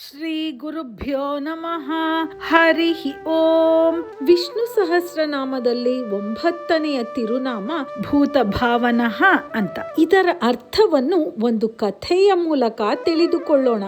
ಶ್ರೀ ಗುರುಭ್ಯೋ ನಮಃ. ಹರಿ ಓಂ. ವಿಷ್ಣು ಸಹಸ್ರನಾಮದಲ್ಲಿ 9ನೆಯ ತಿರುನಾಮ ಭೂತ ಭಾವನಃ ಅಂತ. ಇದರ ಅರ್ಥವನ್ನು ಒಂದು ಕಥೆಯ ಮೂಲಕ ತಿಳಿದುಕೊಳ್ಳೋಣ.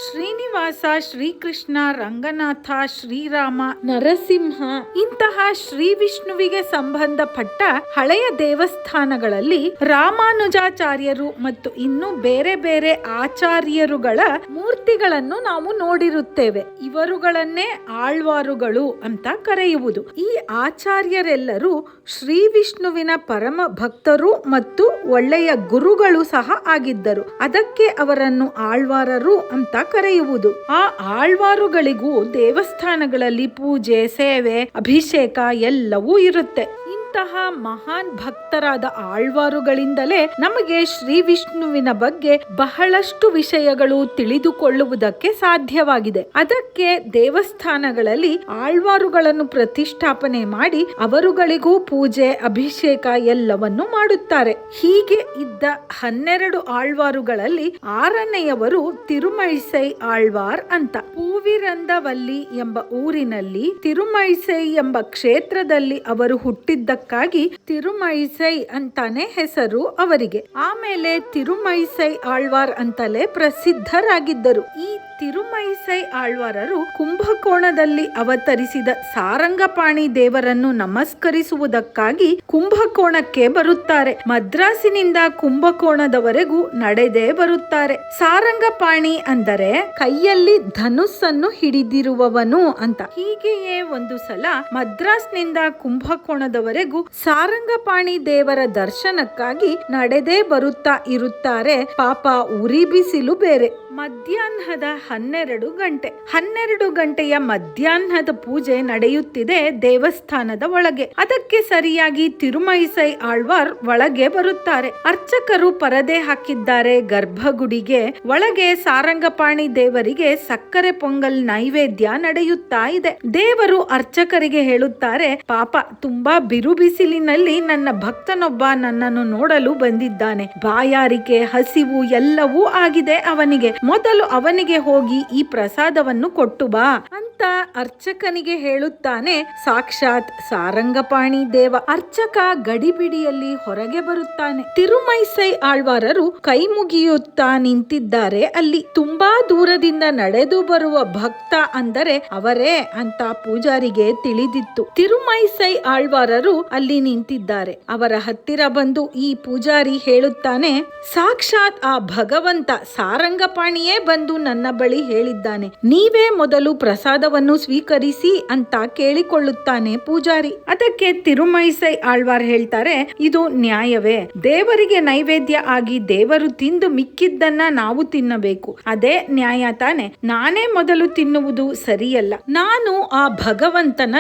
ಶ್ರೀನಿವಾಸ, ಶ್ರೀಕೃಷ್ಣ, ರಂಗನಾಥ, ಶ್ರೀರಾಮ, ನರಸಿಂಹ ಇಂತಹ ಶ್ರೀ ವಿಷ್ಣುವಿಗೆ ಸಂಬಂಧಪಟ್ಟ ಹಳೆಯ ದೇವಸ್ಥಾನಗಳಲ್ಲಿ ರಾಮಾನುಜಾಚಾರ್ಯರು ಮತ್ತು ಇನ್ನು ಬೇರೆ ಬೇರೆ ಆಚಾರ್ಯರುಗಳ ಮೂರ್ತಿಗಳನ್ನು ನಾವು ನೋಡಿರುತ್ತೇವೆ. ಇವರುಗಳನ್ನೇ ಆಳ್ವಾರುಗಳು ಅಂತ ಕರೆಯುವುದು. ಈ ಆಚಾರ್ಯರೆಲ್ಲರೂ ಶ್ರೀ ವಿಷ್ಣುವಿನ ಪರಮ ಭಕ್ತರು ಮತ್ತು ಒಳ್ಳೆಯ ಗುರುಗಳು ಸಹ ಆಗಿದ್ದರು. ಅದಕ್ಕೆ ಅವರನ್ನು ಆಳ್ವಾರರು ಅಂತ ಕರೆಯುವುದು. ಆ ಆಳ್ವಾರುಗಳಿಗೂ ದೇವಸ್ಥಾನಗಳಲ್ಲಿ ಪೂಜೆ, ಸೇವೆ, ಅಭಿಷೇಕ ಎಲ್ಲವೂ ಇರುತ್ತೆ. ಇಂತಹ ಮಹಾನ್ ಭಕ್ತರಾದ ಆಳ್ವಾರುಗಳಿಂದಲೇ ನಮಗೆ ಶ್ರೀ ವಿಷ್ಣುವಿನ ಬಗ್ಗೆ ಬಹಳಷ್ಟು ವಿಷಯಗಳು ತಿಳಿದುಕೊಳ್ಳುವುದಕ್ಕೆ ಸಾಧ್ಯವಾಗಿದೆ. ಅದಕ್ಕೆ ದೇವಸ್ಥಾನಗಳಲ್ಲಿ ಆಳ್ವಾರುಗಳನ್ನು ಪ್ರತಿಷ್ಠಾಪನೆ ಮಾಡಿ ಅವರುಗಳಿಗೂ ಪೂಜೆ, ಅಭಿಷೇಕ ಎಲ್ಲವನ್ನು ಮಾಡುತ್ತಾರೆ. ಹೀಗೆ ಇದ್ದ 12 ಆಳ್ವಾರುಗಳಲ್ಲಿ 6ನೆಯವರು ತಿರುಮೈಸೈ ಆಳ್ವಾರ್ ಅಂತ. ಪೂವಿರಂದವಲ್ಲಿ ಎಂಬ ಊರಿನಲ್ಲಿ ತಿರುಮೈಸೈ ಎಂಬ ಕ್ಷೇತ್ರದಲ್ಲಿ ಅವರು ಹುಟ್ಟಿದ್ದಕ್ಕಾಗಿ ತಿರುಮೈಸೈ ಅಂತಾನೆ ಹೆಸರು ಅವರಿಗೆ. ಆಮೇಲೆ ತಿರುಮೈಸೈ ಆಳ್ವಾರ್ ಅಂತಲೇ ಪ್ರಸಿದ್ಧರಾಗಿದ್ದರು. ಈ ತಿರುಮೈಸೈ ಆಳ್ವಾರರು ಕುಂಭಕೋಣದಲ್ಲಿ ಅವತರಿಸಿದ ಸಾರಂಗಪಾಣಿ ದೇವರನ್ನು ನಮಸ್ಕರಿಸುವುದಕ್ಕಾಗಿ ಕುಂಭಕೋಣಕ್ಕೆ ಬರುತ್ತಾರೆ. ಮದ್ರಾಸಿನಿಂದ ಕುಂಭಕೋಣದವರೆಗೂ ನಡೆದೇ ಬರುತ್ತಾರೆ. ಸಾರಂಗಪಾಣಿ ಅಂದರೆ ಕೈಯಲ್ಲಿ ಧನುಸ್ಸನ್ನು ಹಿಡಿದಿರುವವನು ಅಂತ. ಹೀಗೆಯೇ ಒಂದು ಸಲ ಮದ್ರಾಸ್ನಿಂದ ಕುಂಭಕೋಣದವರೆಗೂ ಸಾರಂಗಪಾಣಿ ದೇವರ ದರ್ಶನಕ್ಕಾಗಿ ನಡೆದೇ ಬರುತ್ತಾ ಇರುತ್ತಾರೆ. ಪಾಪ ಉರಿ ಬಿಸಿಲು ಬೇರೆ. ಮಧ್ಯಾಹ್ನದ 12 ಗಂಟೆಯ ಮಧ್ಯಾಹ್ನದ ಪೂಜೆ ನಡೆಯುತ್ತಿದೆ ದೇವಸ್ಥಾನದ ಒಳಗೆ. ಅದಕ್ಕೆ ಸರಿಯಾಗಿ ತಿರುಮೈಸೈ ಆಳ್ವಾರ್ ಒಳಗೆ ಬರುತ್ತಾರೆ. ಅರ್ಚಕರು ಪರದೆ ಹಾಕಿದ್ದಾರೆ ಗರ್ಭಗುಡಿಗೆ. ಒಳಗೆ ಸಾರಂಗಪಾಣಿ ದೇವರಿಗೆ ಸಕ್ಕರೆ ಪೊಂಗಲ್ ನೈವೇದ್ಯ ನಡೆಯುತ್ತಾ ಇದೆ. ದೇವರು ಅರ್ಚಕರಿಗೆ ಹೇಳುತ್ತಾರೆ, ಪಾಪ ತುಂಬಾ ಬಿರು ಬಿಸಿಲಿನಲ್ಲಿ ನನ್ನ ಭಕ್ತನೊಬ್ಬ ನನ್ನನ್ನು ನೋಡಲು ಬಂದಿದ್ದಾನೆ. ಬಾಯಾರಿಕೆ, ಹಸಿವು ಎಲ್ಲವೂ ಆಗಿದೆ ಅವನಿಗೆ. ಮೊದಲು ಅವನಿಗೆ ಹೋಗಿ ಈ ಪ್ರಸಾದವನ್ನು ಕೊಟ್ಟು ಬಾ ಅಂತ ಅರ್ಚಕನಿಗೆ ಹೇಳುತ್ತಾನೆ ಸಾಕ್ಷಾತ್ ಸಾರಂಗಪಾಣಿ ದೇವ. ಅರ್ಚಕ ಗಡಿಬಿಡಿಯಲ್ಲಿ ಹೊರಗೆ ಬರುತ್ತಾನೆ. ತಿರುಮೈಸೈ ಆಳ್ವಾರರು ಕೈ ಮುಗಿಯುತ್ತಾ ನಿಂತಿದ್ದಾರೆ. ಅಲ್ಲಿ ತುಂಬಾ ದೂರದಿಂದ ನಡೆದು ಬರುವ ಭಕ್ತ ಅಂದರೆ ಅವರೇ ಅಂತ ಪೂಜಾರಿಗೆ ತಿಳಿದಿತ್ತು. ತಿರುಮೈಸೈ ಆಳ್ವಾರರು ಅಲ್ಲಿ ನಿಂತಿದ್ದಾರೆ. ಅವರ ಹತ್ತಿರ ಬಂದು ಈ ಪೂಜಾರಿ ಹೇಳುತ್ತಾನೆ, ಸಾಕ್ಷಾತ್ ಆ ಭಗವಂತ ಸಾರಂಗಪಾಣಿಯೇ ಬಂದು ನನ್ನ ಬಳಿ ಹೇಳಿದ್ದಾನೆ, ನೀವೇ ಮೊದಲು ಪ್ರಸಾದವನ್ನು ಸ್ವೀಕರಿಸಿ ಅಂತ ಕೇಳಿಕೊಳ್ಳುತ್ತಾನೆ ಪೂಜಾರಿ. ಅದಕ್ಕೆ ತಿರುಮೈಸೈ ಆಳ್ವಾರ್ ಹೇಳ್ತಾರೆ, ಇದು ನ್ಯಾಯವೇ? ದೇವರಿಗೆ ನೈವೇದ್ಯ ಆಗಿ ದೇವರು ತಿಂದು ಮಿಕ್ಕಿದ್ದನ್ನ ನಾವು ತಿನ್ನಬೇಕು. ಅದೇ ನ್ಯಾಯ ತಾನೆ? ನಾನೇ ಮೊದಲು ತಿನ್ನುವುದು ಸರಿಯಲ್ಲ. ನಾನು ಆ ಭಗವಂತನ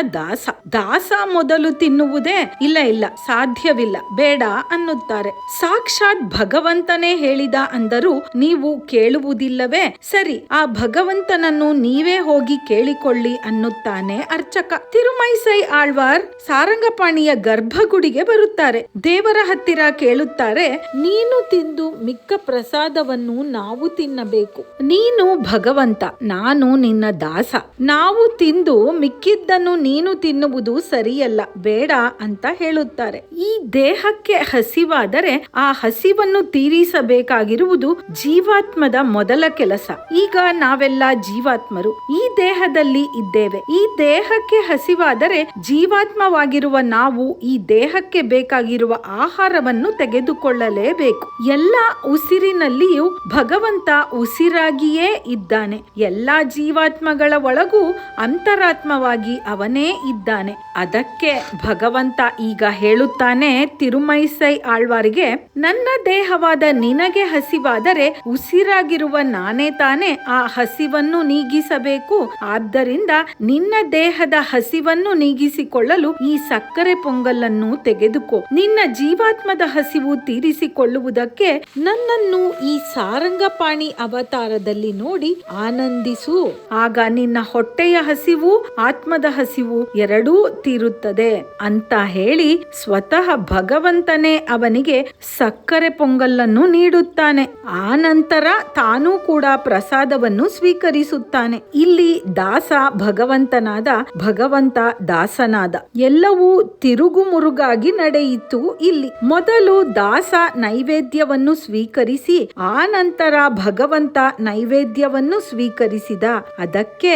ದಾಸ ಮೊದಲು ತಿನ್ನುವುದೇ ಇಲ್ಲ, ಸಾಧ್ಯವಿಲ್ಲ, ಬೇಡ ಅನ್ನುತ್ತಾರೆ. ಸಾಕ್ಷಾತ್ ಭಗವಂತನೇ ಹೇಳಿದ ಅಂದರೂ ನೀವು ಕೇಳುವುದಿಲ್ಲವೇ? ಸರಿ, ಆ ಭಗವಂತನನ್ನು ನೀವೇ ಹೋಗಿ ಕೇಳಿಕೊಳ್ಳಿ ಅನ್ನುತ್ತಾನೆ ಅರ್ಚಕ. ತಿರುಮೈಸೈ ಆಳ್ವಾರ್ ಸಾರಂಗಪಾಣಿಯ ಗರ್ಭಗುಡಿಗೆ ಬರುತ್ತಾರೆ. ದೇವರ ಹತ್ತಿರ ಕೇಳುತ್ತಾರೆ, ನೀನು ತಿಂದು ಮಿಕ್ಕ ಪ್ರಸಾದವನ್ನು ನಾವು ತಿನ್ನಬೇಕು. ನೀನು ಭಗವಂತ, ನಾನು ನಿನ್ನ ದಾಸ. ನಾವು ತಿಂದು ಮಿಕ್ಕಿದ್ದನ್ನು ನೀನು ತಿನ್ನುವುದು ಸರಿಯಲ್ಲ, ಬೇಡ ಅಂತ ಹೇಳುತ್ತಾರೆ. ಈ ದೇಹಕ್ಕೆ ಹಸಿವಾದರೆ ಆ ಹಸಿವನ್ನು ತೀರಿಸಬೇಕಾಗಿರುವುದು ಜೀವಾತ್ಮದ ಮೊದಲ ಕೆಲಸ. ಈಗ ನಾವೆಲ್ಲ ಜೀವಾತ್ಮರು ಈ ದೇಹದಲ್ಲಿ ಇದ್ದೇವೆ. ಈ ದೇಹಕ್ಕೆ ಹಸಿವಾದರೆ ಜೀವಾತ್ಮವಾಗಿರುವ ನಾವು ಈ ದೇಹಕ್ಕೆ ಬೇಕಾಗಿರುವ ಆಹಾರವನ್ನು ತೆಗೆದುಕೊಳ್ಳಲೇಬೇಕು. ಎಲ್ಲ ಉಸಿರಿನಲ್ಲಿಯೂ ಭಗವಂತ ಉಸಿರಾಗಿಯೇ ಇದ್ದಾನೆ. ಎಲ್ಲಾ ಜೀವಾತ್ಮಗಳ ಒಳಗೂ ಅಂತರಾತ್ಮವಾಗಿ ಅವನೇ ಇದ್ದಾನೆ. ಅದಕ್ಕೆ ಭಗವಂತ ಈಗ ಹೇಳುತ್ತಾನೆ ತಿರುಮೈಸೈ ಆಳ್ವಾರಿಗೆ, ನನ್ನ ದೇಹವಾದ ನಿನಗೆ ಹಸಿವಾದರೆ ಉಸಿರಾಗಿರುವ ನಾನೇ ತಾನೇ ಆ ಹಸಿವನ್ನು ನೀಗಿಸಬೇಕು. ಆದ್ದರಿಂದ ನಿನ್ನ ದೇಹದ ಹಸಿವನ್ನು ನೀಗಿಸಿಕೊಳ್ಳಲು ಈ ಸಕ್ಕರೆ ಪೊಂಗಲನ್ನು ತೆಗೆದುಕೋ. ನಿನ್ನ ಜೀವಾತ್ಮದ ಹಸಿವು ತೀರಿಸಿಕೊಳ್ಳುವುದಕ್ಕೆ ನನ್ನನ್ನು ಈ ಸಾರಂಗಪಾಣಿ ಅವತಾರದಲ್ಲಿ ನೋಡಿ ಆನಂದಿಸು. ಆಗ ನಿನ್ನ ಹೊಟ್ಟೆಯ ಹಸಿವು ಆತ್ಮದ ಹಸಿವು ಎರಡೂ ತೀರುತ್ತದೆ ಅಂತ ಹೇಳಿ ಸ್ವತಃ ಭಗವಂತನೇ ಅವನಿಗೆ ಸಕ್ಕರೆ ಪೊಂಗಲನ್ನು ನೀಡುತ್ತಾನೆ. ಆ ನಂತರ ತಾನೂ ಕೂಡ ಪ್ರಸಾದವನ್ನು ಸ್ವೀಕರಿಸುತ್ತಾನೆ. ಇಲ್ಲಿ ದಾಸ ಭಗವಂತನಾದ, ಭಗವಂತ ದಾಸನಾದ. ಎಲ್ಲವೂ ತಿರುಗುಮುರುಗಾಗಿ ನಡೆಯಿತು. ಇಲ್ಲಿ ಮೊದಲು ದಾಸ ನೈವೇದ್ಯವನ್ನು ಸ್ವೀಕರಿಸಿ ಆ ನಂತರ ಭಗವಂತ ನೈವೇದ್ಯವನ್ನು ಸ್ವೀಕರಿಸಿದ. ಅದಕ್ಕೆ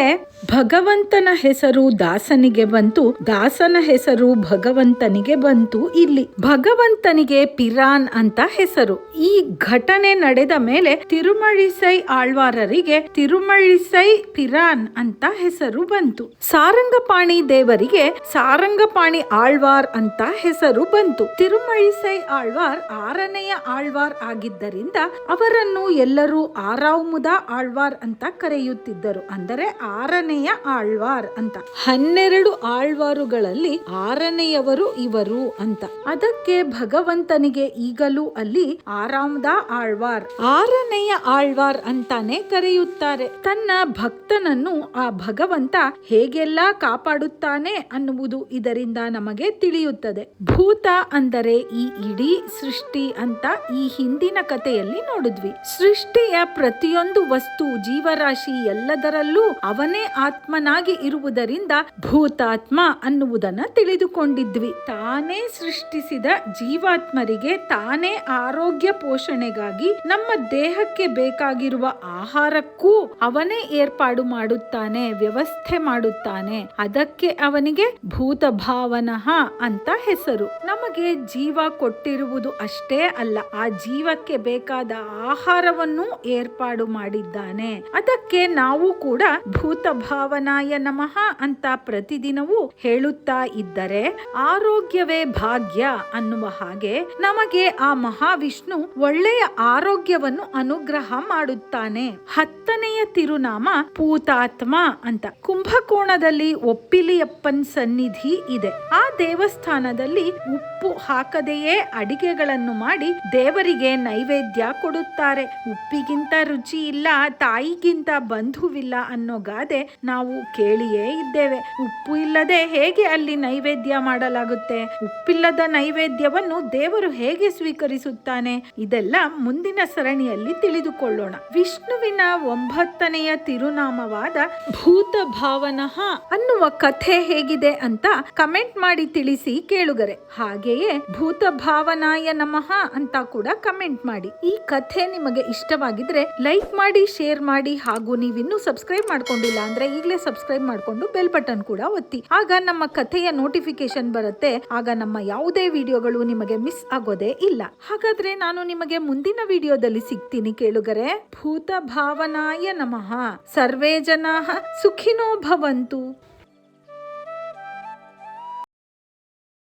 ಭಗವಂತನ ಹೆಸರು ದಾಸನಿಗೆ ಬಂತು, ದಾಸನ ಹೆಸರು ಭಗವಂತನಿಗೆ ಬಂತು. ಇಲ್ಲಿ ಭಗವಂತನಿಗೆ ಪಿರಾನ್ ಅಂತ ಹೆಸರು. ಈ ಘಟನೆ ನಡೆದ ಮೇಲೆ ತಿರುಮಳಿಸೈ ಆಳ್ವಾರರಿಗೆ ತಿರುಮಳಿಸೈ ಪಿರಾನ್ ಅಂತ ಹೆಸರು ಬಂತು. ಸಾರಂಗಪಾಣಿ ದೇವರಿಗೆ ಸಾರಂಗಪಾಣಿ ಆಳ್ವಾರ್ ಅಂತ ಹೆಸರು ಬಂತು. ತಿರುಮಳಿಸೈ ಆಳ್ವಾರ್ 6ನೆಯ ಆಳ್ವಾರ್ ಆಗಿದ್ದರಿಂದ ಅವರನ್ನು ಎಲ್ಲರೂ ಆರಾವುಮುದ ಆಳ್ವಾರ್ ಅಂತ ಕರೆಯುತ್ತಿದ್ದರು. ಅಂದರೆ 6ನೆಯ ಆಳ್ವಾರ್ ಅಂತ. 12 ಆಳ್ವಾರುಗಳಲ್ಲಿ 6ನೆಯವರು ಇವರು ಅಂತ. ಅದಕ್ಕೆ ಭಗವಂತನಿಗೆ ಈಗಲೂ ಅಲ್ಲಿ ಆರಾಮದ ಆಳ್ವಾರ್, 6ನೆಯ ಆಳ್ವಾರ್ ಅಂತಾನೆ ಕರೆಯುತ್ತಾರೆ. ತನ್ನ ಭಕ್ತನನ್ನು ಆ ಭಗವಂತ ಹೇಗೆಲ್ಲ ಕಾಪಾಡುತ್ತಾನೆ ಅನ್ನುವುದು ಇದರಿಂದ ನಮಗೆ ತಿಳಿಯುತ್ತದೆ. ಭೂತ ಅಂದರೆ ಈ ಇಡೀ ಸೃಷ್ಟಿ ಅಂತ ಈ ಹಿಂದಿನ ಕಥೆಯಲ್ಲಿ ನೋಡಿದ್ವಿ. ಸೃಷ್ಟಿಯ ಪ್ರತಿಯೊಂದು ವಸ್ತು, ಜೀವರಾಶಿ ಎಲ್ಲದರಲ್ಲೂ ಅವನೇ ಆತ್ಮನಾಗಿ ಇರುವುದರಿಂದ ಭೂತಾತ್ಮ ಅನ್ನುವುದನ್ನ ತಿಳಿದುಕೊಂಡಿದ್ವಿ. ತಾನೇ ಸೃಷ್ಟಿಸಿದ ಜೀವಾತ್ಮರಿಗೆ ತಾನೇ ಆರೋಗ್ಯ ಪೋಷಣೆಗಾಗಿ ನಮ್ಮ ದೇಹಕ್ಕೆ ಬೇಕಾಗಿರುವ ಆಹಾರಕ್ಕೂ ಅವನೇ ಏರ್ಪಾಡು ಮಾಡುತ್ತಾನೆ, ವ್ಯವಸ್ಥೆ ಮಾಡುತ್ತಾನೆ. ಅದಕ್ಕೆ ಅವನಿಗೆ ಭೂತ ಭಾವನಃ ಅಂತ ಹೆಸರು. ನಮಗೆ ಜೀವ ಕೊಟ್ಟಿರುವುದು ಅಷ್ಟೇ ಅಲ್ಲ, ಆ ಜೀವಕ್ಕೆ ಬೇಕಾದ ಆಹಾರವನ್ನು ಏರ್ಪಾಡು ಮಾಡಿದ್ದಾನೆ. ಅದಕ್ಕೆ ನಾವು ಕೂಡ ಭೂತ ಭಾವನಾಯ ನಮಃ ಅಂತ ಪ್ರತಿದಿನವೂ ಹೇಳುತ್ತಾ ಇದ್ದರೆ ಆರೋಗ್ಯವೇ ಭಾಗ್ಯ ಅನ್ನುವ ಹಾಗೆ ನಮಗೆ ಆ ಮಹಾವಿಷ್ಣು ಒಳ್ಳೆಯ ಆರೋಗ್ಯವನ್ನು ಅನುಗ್ರಹ ಮಾಡುತ್ತಾನೆ. 10ನೆಯ ತಿರುನಾಮ ಪೂತಾತ್ಮ ಅಂತ. ಕುಂಭಕೋಣದಲ್ಲಿ ಒಪ್ಪಿಲಿಯಪ್ಪನ್ ಸನ್ನಿಧಿ ಇದೆ. ಆ ದೇವಸ್ಥಾನದಲ್ಲಿ ಉಪ್ಪು ಹಾಕದೆಯೇ ಅಡಿಗೆಗಳನ್ನು ಮಾಡಿ ದೇವರಿಗೆ ನೈವೇದ್ಯ ಕೊಡುತ್ತಾರೆ. ಉಪ್ಪಿಗಿಂತ ರುಚಿ ಇಲ್ಲ, ತಾಯಿಗಿಂತ ಬಂಧುವಿಲ್ಲ ಅನ್ನೋ ಗಾದೆ ನಾವು ಕೇಳಿಯೇ ಇದ್ದೇವೆ. ಉಪ್ಪು ಇಲ್ಲದೆ ಹೇಗೆ ಅಲ್ಲಿ ನೈವೇದ್ಯ ಮಾಡಲಾಗುತ್ತೆ? ಉಪ್ಪಿಲ್ಲದ ನೈವೇದ್ಯವನ್ನು ದೇವರು ಹೇಗೆ ಸ್ವೀಕರಿಸುತ್ತಾನೆ? ಇದೆಲ್ಲ ಮುಂದಿನ ಸರಣಿಯಲ್ಲಿ ತಿಳಿದುಕೊಳ್ಳೋಣ. ವಿಷ್ಣುವಿನ 9ನೆಯ ತಿರುನಾಮವಾದ ಭೂತ ಭಾವನಃ ಅನ್ನುವ ಕಥೆ ಹೇಗಿದೆ ಅಂತ ಕಮೆಂಟ್ ಮಾಡಿ ತಿಳಿಸಿ ಕೇಳುಗರೆ. ಹಾಗೆಯೇ ಭೂತ ಭಾವನಾಯ ನಮಃ ಅಂತ ಕೂಡ ಕಮೆಂಟ್ ಮಾಡಿ. ಈ ಕಥೆ ನಿಮಗೆ ಇಷ್ಟವಾಗಿದ್ರೆ ಲೈಕ್ ಮಾಡಿ, ಶೇರ್ ಮಾಡಿ, ಹಾಗೂ ನೀವಿನ್ನೂ ಸಬ್ಸ್ಕ್ರೈಬ್ ಮಾಡ್ಕೊಂಡಿಲ್ಲ ಅಂದ್ರೆ ಈಗಲೇ ಸಬ್ಸ್ಕ್ರೈಬ್ ಮಾಡ್ಕೊಂಡು ಬೆಲ್ ಬಟನ್ ಕೂಡ ಒತ್ತಿ. ಆಗ ನಮ್ಮ ಕಥೆಯ ನೋಟಿಫಿಕೇಶನ್ ಬರುತ್ತೆ. ಆಗ ನಮ್ಮ ಯಾವುದೇ ವಿಡಿಯೋಗಳು ನಿಮಗೆ ಮಿಸ್ ಆಗೋದೇ ಇಲ್ಲ. ಹಾಗಾದ್ರೆ ನಾನು ನಿಮಗೆ ಮುಂದಿನ ವಿಡಿಯೋದಲ್ಲಿ ಸಿಗ್ತೀನಿ ಕೇಳುಗರೆ. ಭೂತ ಭಾವನಾಯ ನಮಃ. ಸರ್ವೇ ಜನಾಃ ಸುಖಿನೋ ಭವಂತು.